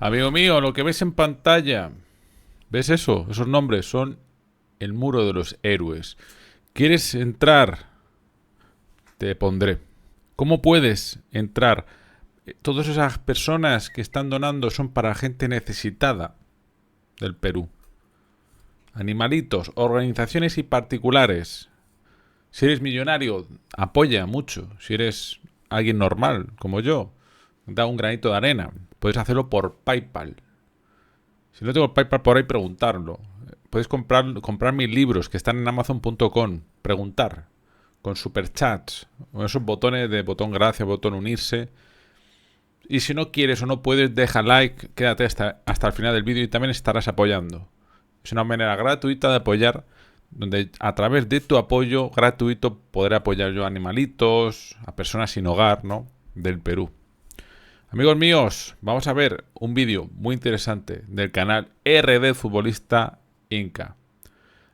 Amigo mío, lo que ves en pantalla, ¿ves eso? Esos nombres son el muro de los héroes. ¿Quieres entrar? Te pondré. ¿Cómo puedes entrar? Todas esas personas que están donando son para gente necesitada del Perú. Animalitos, organizaciones y particulares. Si eres millonario, apoya mucho. Si eres alguien normal, como yo, da un granito de arena. Puedes hacerlo por PayPal. Si no tengo PayPal por ahí, preguntarlo. Puedes comprar mis libros que están en Amazon.com. Preguntar. Con superchats. Con esos botones de botón gracias, botón unirse. Y si no quieres o no puedes, deja like. Quédate hasta el final del vídeo y también estarás apoyando. Es una manera gratuita de apoyar, donde a través de tu apoyo gratuito podré apoyar yo a animalitos, a personas sin hogar, ¿no? Del Perú. Amigos míos, vamos a ver un vídeo muy interesante del canal RD Futbolista Inca.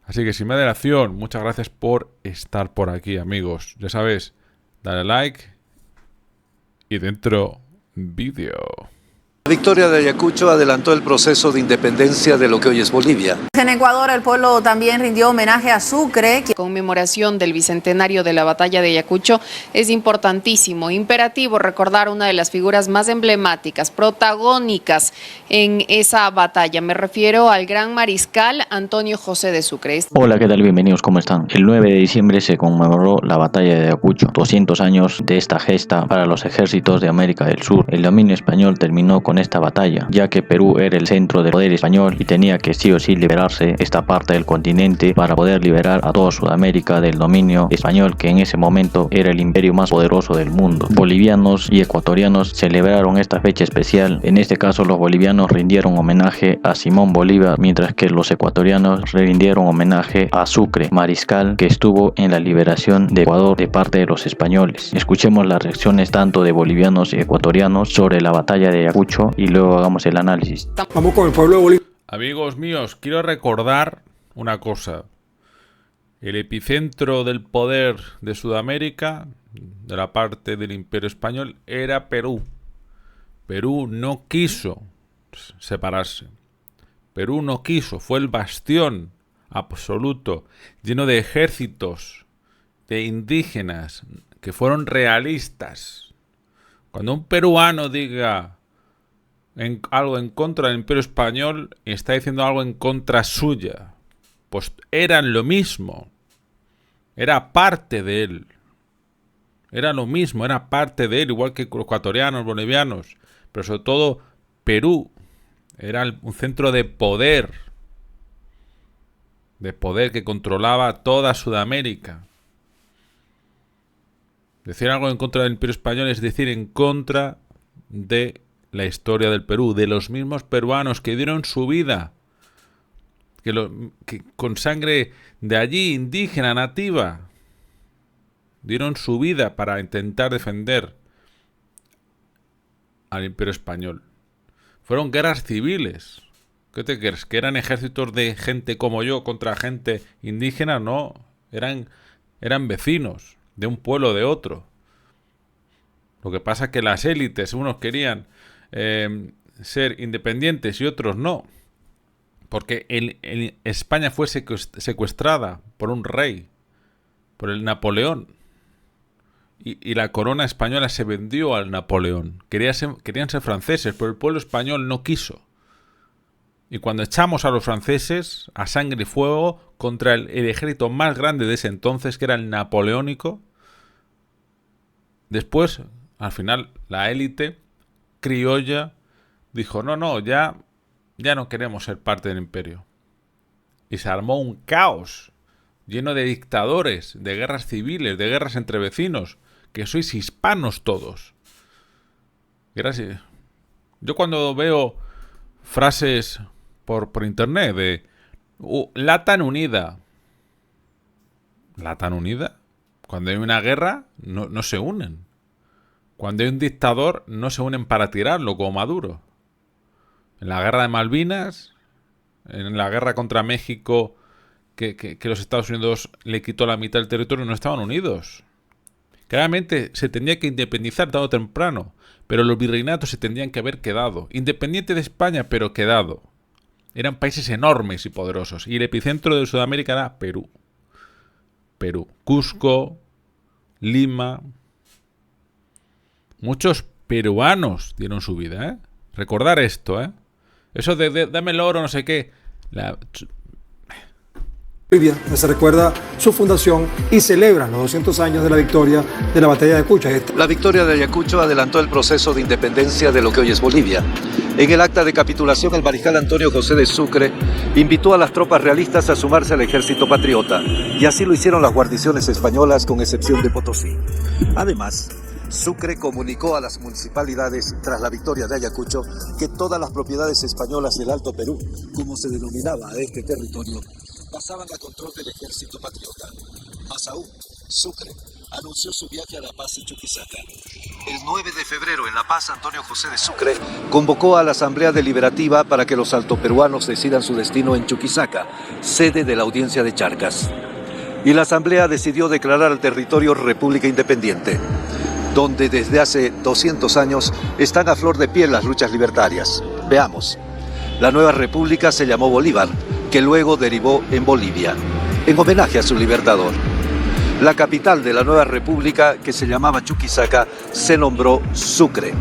Así que sin más dilación, muchas gracias por estar por aquí, amigos. Ya sabes, dale like y dentro vídeo. La victoria de Ayacucho adelantó el proceso de independencia de lo que hoy es Bolivia. En Ecuador, el pueblo también rindió homenaje a Sucre. La conmemoración del bicentenario de la batalla de Ayacucho es importantísimo, imperativo recordar una de las figuras más emblemáticas, protagónicas en esa batalla. Me refiero al gran mariscal Antonio José de Sucre. Hola, ¿qué tal? Bienvenidos, ¿cómo están? El 9 de diciembre se conmemoró la batalla de Ayacucho, 200 años de esta gesta para los ejércitos de América del Sur. El dominio español terminó con esta batalla, ya que Perú era el centro del poder español y tenía que sí o sí liberarse esta parte del continente para poder liberar a toda Sudamérica del dominio español, que en ese momento era el imperio más poderoso del mundo. Bolivianos y ecuatorianos celebraron esta fecha especial. En este caso, los bolivianos rindieron homenaje a Simón Bolívar, mientras que los ecuatorianos rindieron homenaje a Sucre, mariscal que estuvo en la liberación de Ecuador de parte de los españoles. Escuchemos las reacciones tanto de bolivianos y ecuatorianos sobre la batalla de Ayacucho y luego hagamos el análisis. Vamos con el pueblo de Bolivia. Amigos míos, quiero recordar una cosa. El epicentro del poder de Sudamérica, de la parte del Imperio Español, era Perú. Perú no quiso separarse. Perú no quiso, fue el bastión absoluto, lleno de ejércitos, de indígenas, que fueron realistas. Cuando un peruano diga algo en contra del Imperio Español y está diciendo algo en contra suya, pues eran lo mismo, era parte de él, era lo mismo, era parte de él, igual que los ecuatorianos, bolivianos, pero sobre todo Perú era un centro de poder que controlaba toda Sudamérica. Decir algo en contra del Imperio Español es decir en contra de la historia del Perú, de los mismos peruanos que dieron su vida, que con sangre de allí, indígena, nativa, dieron su vida para intentar defender al Imperio Español. Fueron guerras civiles. ¿Qué te crees? ¿Que eran ejércitos de gente como yo contra gente indígena? No, eran vecinos de un pueblo de otro. Lo que pasa es que las élites, unos querían ser independientes y otros no, porque España fue secuestrada por un rey, por el Napoleón, y la corona española se vendió al Napoleón. Querían ser franceses, pero el pueblo español no quiso, y cuando echamos a los franceses a sangre y fuego contra el ejército más grande de ese entonces, que era el napoleónico, después, al final, la élite criolla dijo, no, ya no queremos ser parte del imperio. Y se armó un caos lleno de dictadores, de guerras civiles, de guerras entre vecinos, que sois hispanos todos. Yo cuando veo frases por internet de Latan unida. ¿Latan unida? Cuando hay una guerra no se unen. Cuando hay un dictador, no se unen para tirarlo, como Maduro. En la guerra de Malvinas, en la guerra contra México, que los Estados Unidos le quitó la mitad del territorio, no estaban unidos. Claramente se tenía que independizar tarde o temprano, Pero los virreinatos se tendrían que haber quedado. Independiente de España, pero quedado. Eran países enormes y poderosos. Y el epicentro de Sudamérica era Perú. Perú. Cusco, Lima. Muchos peruanos dieron su vida, ¿eh? Recordar esto, ¿eh? Eso de dame el oro, no sé qué. Bolivia, donde se recuerda su fundación y celebran los 200 años de la victoria de la batalla de Ayacucho. La victoria de Ayacucho adelantó el proceso de independencia de lo que hoy es Bolivia. En el acta de capitulación, el mariscal Antonio José de Sucre invitó a las tropas realistas a sumarse al ejército patriota, y así lo hicieron las guarniciones españolas, con excepción de Potosí. Además, Sucre comunicó a las municipalidades, tras la victoria de Ayacucho, que todas las propiedades españolas del Alto Perú, como se denominaba a este territorio, pasaban a control del ejército patriota. Más aún, Sucre anunció su viaje a La Paz y Chuquisaca. El 9 de febrero, en La Paz, Antonio José de Sucre convocó a la Asamblea Deliberativa para que los altoperuanos decidan su destino en Chuquisaca, sede de la Audiencia de Charcas. Y la Asamblea decidió declarar al territorio República Independiente, donde desde hace 200 años están a flor de piel las luchas libertarias. Veamos. La nueva república se llamó Bolívar, que luego derivó en Bolivia, en homenaje a su libertador. La capital de la nueva república, que se llamaba Chuquisaca, se nombró Sucre.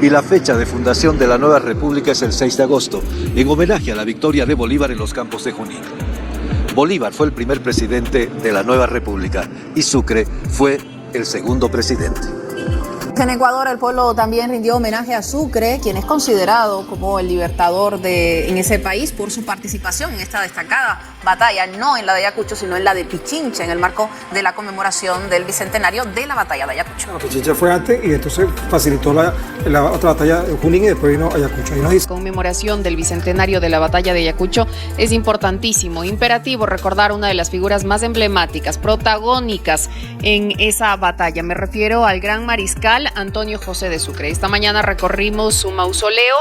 Y la fecha de fundación de la nueva república es el 6 de agosto, en homenaje a la victoria de Bolívar en los campos de Junín. Bolívar fue el primer presidente de la nueva república y Sucre fue el segundo presidente. En Ecuador, el pueblo también rindió homenaje a Sucre, quien es considerado como el libertador en ese país por su participación en esta destacada batalla, no en la de Ayacucho, sino en la de Pichincha, en el marco de la conmemoración del bicentenario de la batalla de Ayacucho. Bueno, Pichincha fue antes y entonces facilitó la otra batalla de Junín y después vino Ayacucho. La conmemoración del bicentenario de la batalla de Ayacucho es importantísimo, imperativo recordar una de las figuras más emblemáticas, protagónicas en esa batalla. Me refiero al gran mariscal Antonio José de Sucre. Esta mañana recorrimos su mausoleo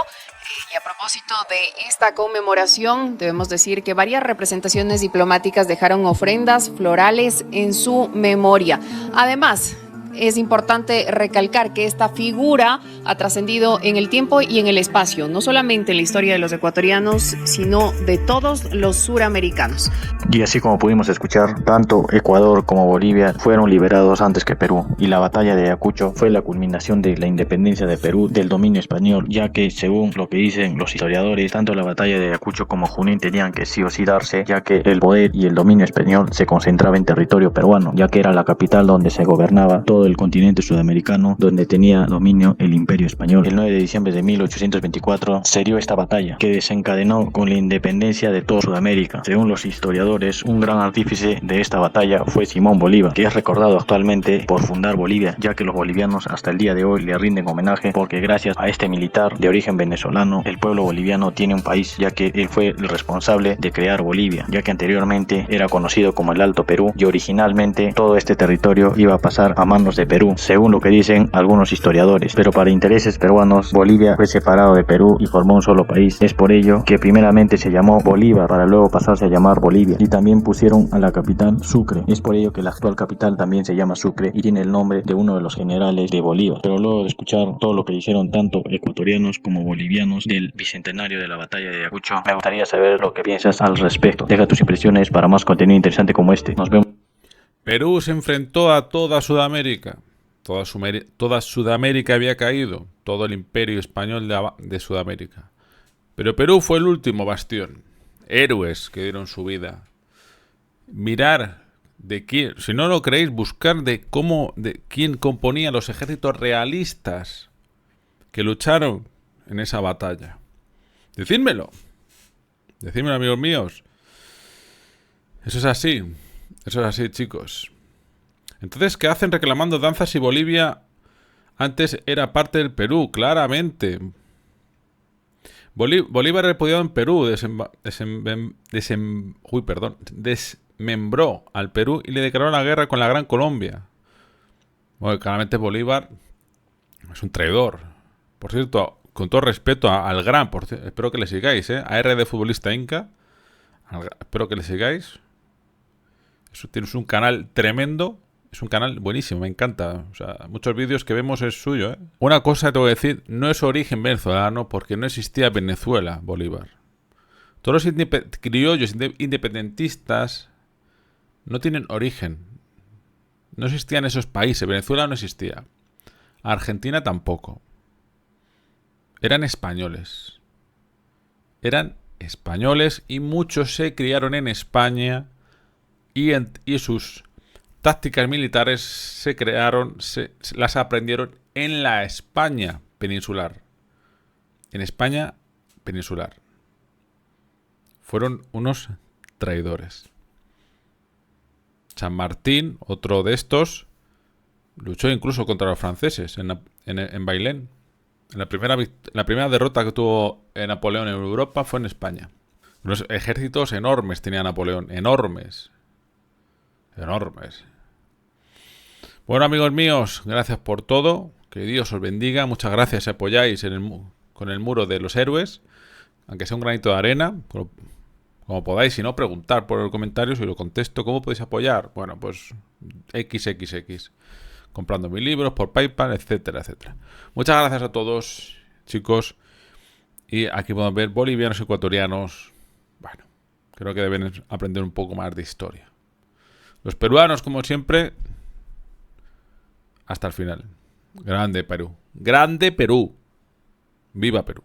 y a propósito de esta conmemoración debemos decir que varias representaciones diplomáticas dejaron ofrendas florales en su memoria. Además, es importante recalcar que esta figura ha trascendido en el tiempo y en el espacio, no solamente en la historia de los ecuatorianos, sino de todos los suramericanos. Y así como pudimos escuchar, tanto Ecuador como Bolivia fueron liberados antes que Perú, y la batalla de Ayacucho fue la culminación de la independencia de Perú del dominio español, ya que según lo que dicen los historiadores, tanto la batalla de Ayacucho como Junín tenían que sí o sí darse, ya que el poder y el dominio español se concentraba en territorio peruano, ya que era la capital donde se gobernaba todo el continente sudamericano, donde tenía dominio el Imperio Español. El 9 de diciembre de 1824 se dio esta batalla, que desencadenó con la independencia de toda Sudamérica. Según los historiadores, un gran artífice de esta batalla fue Simón Bolívar, que es recordado actualmente por fundar Bolivia, ya que los bolivianos hasta el día de hoy le rinden homenaje, porque gracias a este militar de origen venezolano, el pueblo boliviano tiene un país, ya que él fue el responsable de crear Bolivia, ya que anteriormente era conocido como el Alto Perú, y originalmente todo este territorio iba a pasar a manos de Perú, según lo que dicen algunos historiadores. Pero para intereses peruanos, Bolivia fue separado de Perú y formó un solo país. Es por ello que primeramente se llamó Bolívar, para luego pasarse a llamar Bolivia, y también pusieron a la capital Sucre. Es por ello que la actual capital también se llama Sucre y tiene el nombre de uno de los generales de Bolívar. Pero luego de escuchar todo lo que dijeron tanto ecuatorianos como bolivianos del bicentenario de la batalla de Ayacucho, me gustaría saber lo que piensas al respecto. Deja tus impresiones para más contenido interesante como este. Nos vemos. Perú se enfrentó a toda Sudamérica. Toda Sudamérica había caído, todo el imperio español de Sudamérica. Pero Perú fue el último bastión. Héroes que dieron su vida. Mirar de quién, si no lo creéis, buscar de quién componía los ejércitos realistas que lucharon en esa batalla. Decídmelo, amigos míos. Eso es así, chicos. Entonces, ¿qué hacen reclamando danzas si Bolivia antes era parte del Perú? Claramente. Bolívar repudiado en Perú, desmembró al Perú y le declaró la guerra con la Gran Colombia. Bueno, claramente Bolívar es un traidor. Por cierto, con todo respeto al gran, espero que le sigáis, a RD Futbolista Inca. Espero que le sigáis. Eso, tienes un canal tremendo. Es un canal buenísimo, me encanta. O sea, muchos vídeos que vemos es suyo, ¿eh? Una cosa tengo que decir, no es origen venezolano porque no existía Venezuela, Bolívar. Todos los criollos independentistas no tienen origen. No existían esos países. Venezuela no existía. Argentina tampoco. Eran españoles. Eran españoles y muchos se criaron en España y sus tácticas militares las aprendieron en la España peninsular. En España peninsular. Fueron unos traidores. San Martín, otro de estos, luchó incluso contra los franceses en Bailén. La primera derrota que tuvo Napoleón en Europa fue en España. Unos ejércitos enormes tenía Napoleón. Enormes. Enormes. Bueno, amigos míos, gracias por todo. Que Dios os bendiga. Muchas gracias si apoyáis con el muro de los héroes. Aunque sea un granito de arena. Como podáis, si no, preguntar por los comentarios y lo contesto. ¿Cómo podéis apoyar? Bueno, pues XXX. Comprando mis libros por PayPal, etcétera, etcétera. Muchas gracias a todos, chicos. Y aquí podemos ver bolivianos y ecuatorianos. Bueno, creo que deben aprender un poco más de historia. Los peruanos, como siempre, hasta el final. Grande Perú. Grande Perú. Viva Perú.